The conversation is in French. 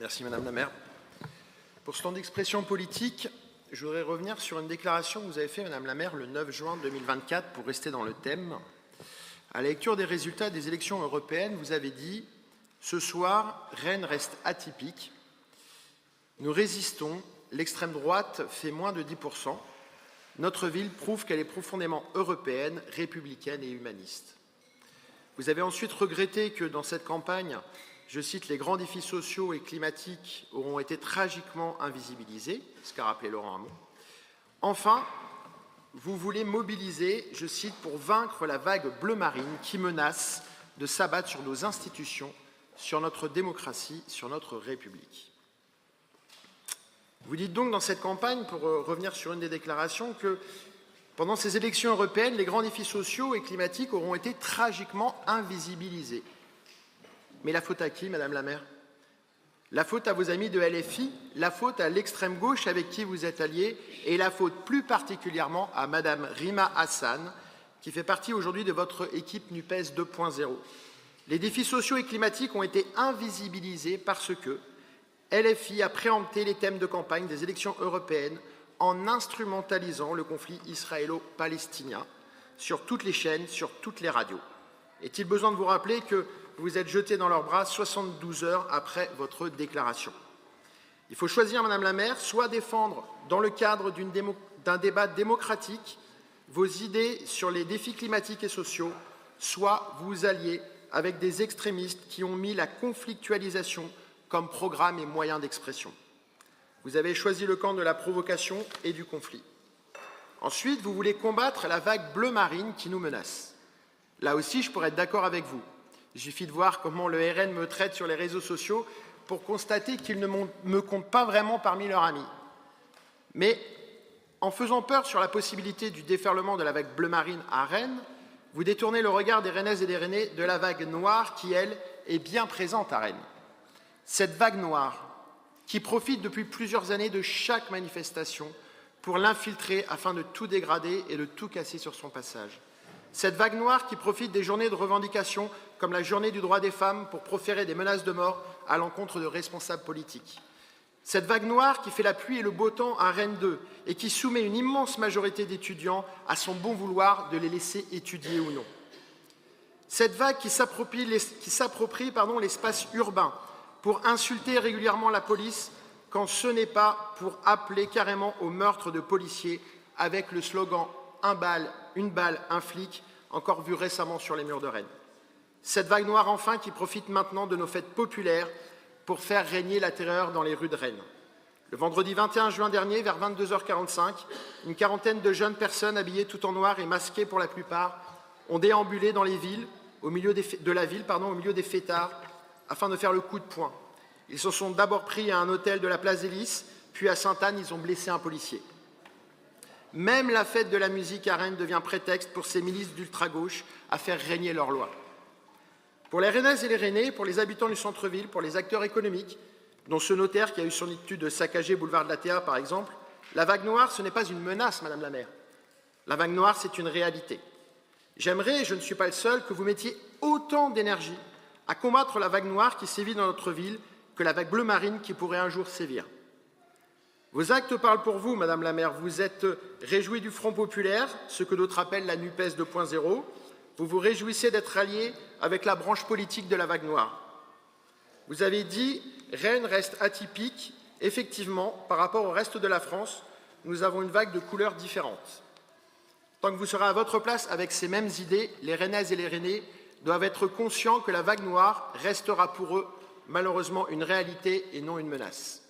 Merci Madame la maire. Pour ce temps d'expression politique, je voudrais revenir sur une déclaration que vous avez faite, Madame la maire, le 9 juin 2024, pour rester dans le thème. À la lecture des résultats des élections européennes, vous avez dit « Ce soir, Rennes reste atypique. Nous résistons, l'extrême droite fait moins de 10%. Notre ville prouve qu'elle est profondément européenne, républicaine et humaniste. » Vous avez ensuite regretté que dans cette campagne, je cite, « les grands défis sociaux et climatiques auront été tragiquement invisibilisés », ce qu'a rappelé Laurent Hamon. Enfin, vous voulez mobiliser, je cite, « pour vaincre la vague bleu marine qui menace de s'abattre sur nos institutions, sur notre démocratie, sur notre République. » Vous dites donc dans cette campagne, pour revenir sur une des déclarations, que pendant ces élections européennes, les grands défis sociaux et climatiques auront été tragiquement invisibilisés. Mais la faute à qui, Madame la maire? La faute à vos amis de LFI, la faute à l'extrême gauche avec qui vous êtes alliés, et la faute plus particulièrement à Madame Rima Hassan, qui fait partie aujourd'hui de votre équipe NUPES 2.0. Les défis sociaux et climatiques ont été invisibilisés parce que LFI a préempté les thèmes de campagne des élections européennes en instrumentalisant le conflit israélo-palestinien sur toutes les chaînes, sur toutes les radios. Est-il besoin de vous rappeler que vous êtes jeté dans leurs bras 72 heures après votre déclaration? Il faut choisir, Madame la maire, soit défendre, dans le cadre d'un débat démocratique, vos idées sur les défis climatiques et sociaux, soit vous allier avec des extrémistes qui ont mis la conflictualisation comme programme et moyen d'expression. Vous avez choisi le camp de la provocation et du conflit. Ensuite, vous voulez combattre la vague bleu marine qui nous menace. Là aussi, je pourrais être d'accord avec vous. Il suffit de voir comment le RN me traite sur les réseaux sociaux pour constater qu'ils ne me comptent pas vraiment parmi leurs amis. Mais en faisant peur sur la possibilité du déferlement de la vague bleu marine à Rennes, vous détournez le regard des Rennaises et des Rennais de la vague noire qui, elle, est bien présente à Rennes. Cette vague noire qui profite depuis plusieurs années de chaque manifestation pour l'infiltrer afin de tout dégrader et de tout casser sur son passage. Cette vague noire qui profite des journées de revendication comme la journée du droit des femmes pour proférer des menaces de mort à l'encontre de responsables politiques. Cette vague noire qui fait la pluie et le beau temps à Rennes 2 et qui soumet une immense majorité d'étudiants à son bon vouloir de les laisser étudier ou non. Cette vague qui s'approprie l'espace urbain pour insulter régulièrement la police quand ce n'est pas pour appeler carrément au meurtre de policiers avec le slogan « une balle, un flic », encore vu récemment sur les murs de Rennes. Cette vague noire enfin qui profite maintenant de nos fêtes populaires pour faire régner la terreur dans les rues de Rennes. Le vendredi 21 juin dernier, vers 22h45, une quarantaine de jeunes personnes habillées tout en noir et masquées pour la plupart ont déambulé dans les villes, au milieu des fêtards, afin de faire le coup de poing. Ils se sont d'abord pris à un hôtel de la place des Lys, puis à Sainte-Anne, ils ont blessé un policier. Même la fête de la musique à Rennes devient prétexte pour ces milices d'ultra-gauche à faire régner leurs lois. Pour les Rennaises et les Rennais, pour les habitants du centre-ville, pour les acteurs économiques, dont ce notaire qui a eu son étude de saccager boulevard de la Théa, par exemple, la vague noire, ce n'est pas une menace, Madame la maire. La vague noire, c'est une réalité. J'aimerais, et je ne suis pas le seul, que vous mettiez autant d'énergie à combattre la vague noire qui sévit dans notre ville que la vague bleu marine qui pourrait un jour sévir. Vos actes parlent pour vous, Madame la maire. Vous êtes réjouie du Front populaire, ce que d'autres appellent la NUPES 2.0. Vous vous réjouissez d'être allié avec la branche politique de la vague noire. Vous avez dit « Rennes reste atypique ». Effectivement, par rapport au reste de la France, nous avons une vague de couleurs différentes. Tant que vous serez à votre place avec ces mêmes idées, les Rennaises et les Rennais doivent être conscients que la vague noire restera pour eux malheureusement une réalité et non une menace.